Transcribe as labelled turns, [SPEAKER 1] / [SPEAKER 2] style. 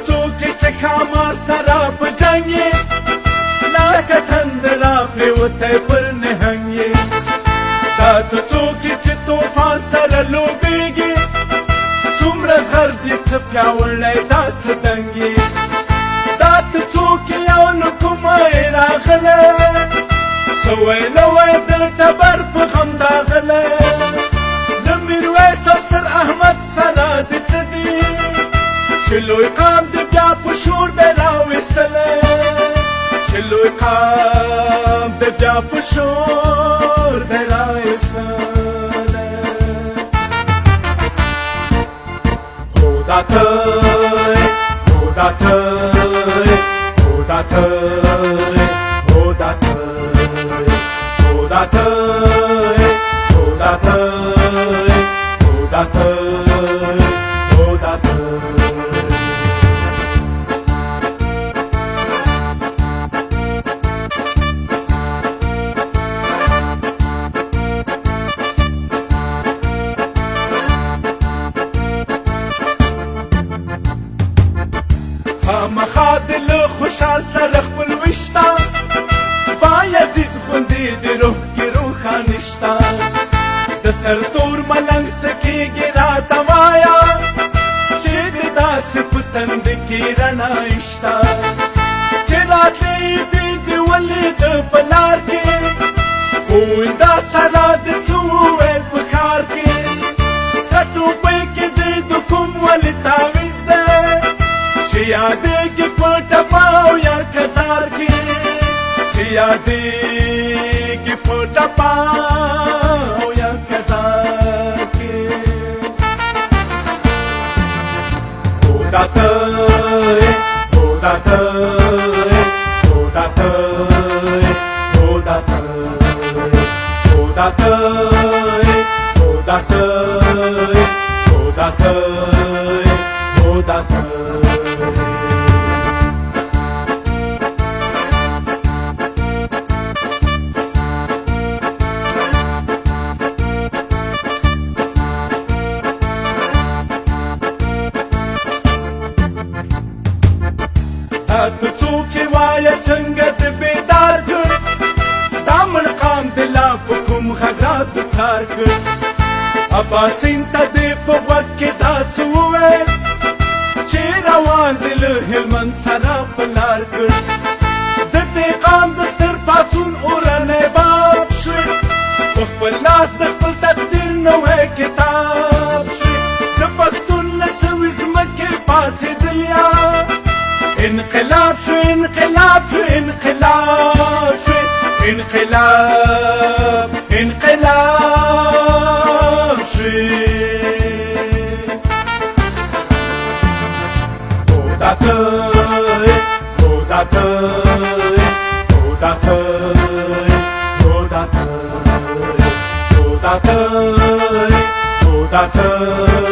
[SPEAKER 1] څوکې چې ښامار سره په جنګ یې لکه تندره پرېوتی پر نهنګ یې دا ته څوکې چې طوفان سره لوبېږي څومره زغر دې څه پیاوړی دا څه دنګ یې دا ته څوکې یو له کومه یې راغلی څه ویله وی د ټبر په غم داغلی د میرویس او ستر احمد سره دې څه دي چې لوی قام د بیا په شور دی راویستلی چې لوی قام د بیا په شور دی راویستلی هو دا ته هو دا ته هو دا ته هو دا ته هو دا ته هو دا ته هو دا ته هو دا ته خامخا د له خوشحال سره خپل ویشته بایزید غوندې د روح کې روښانه شته د سرتور ملنګ څه کېږي راته وایه چې د داسې په تند کې رڼا شته چې راتلې بې د ولید په لار کې ګوینده سره د څه وویل په ښار کې سره ټوپۍ کې دی د کوم ولې تعویز دی چې یادېږي په ټپه او یا کزار کې چې یادېږي په ټپه او یا کزار کې هو دا ته هو دا ته هو دا ته هو دا ته هو دا ته هو دا ته هو دا ته هو دا ته ته څوک یې وایه څنګه د بیدار کړ دا مړ قام د لا په کوم غږ راته څار کړ اباسین ته دې په غوږ کې دا څه وویل چې روان دې له هلمند سره په لار کړ د دې قام د ستر پاڅون اورنی باب شوې په خپل لاس د خپل تقدیر نوی کتاب شوې د پښتون له سوي ځمکې پاڅېدلیا انقلاب شو انقلاب شو انقلاب شو انقلاب انقلاب شو هو دا ته هو دا ته هو دا ته هو دا ته هو دا ته هو دا ته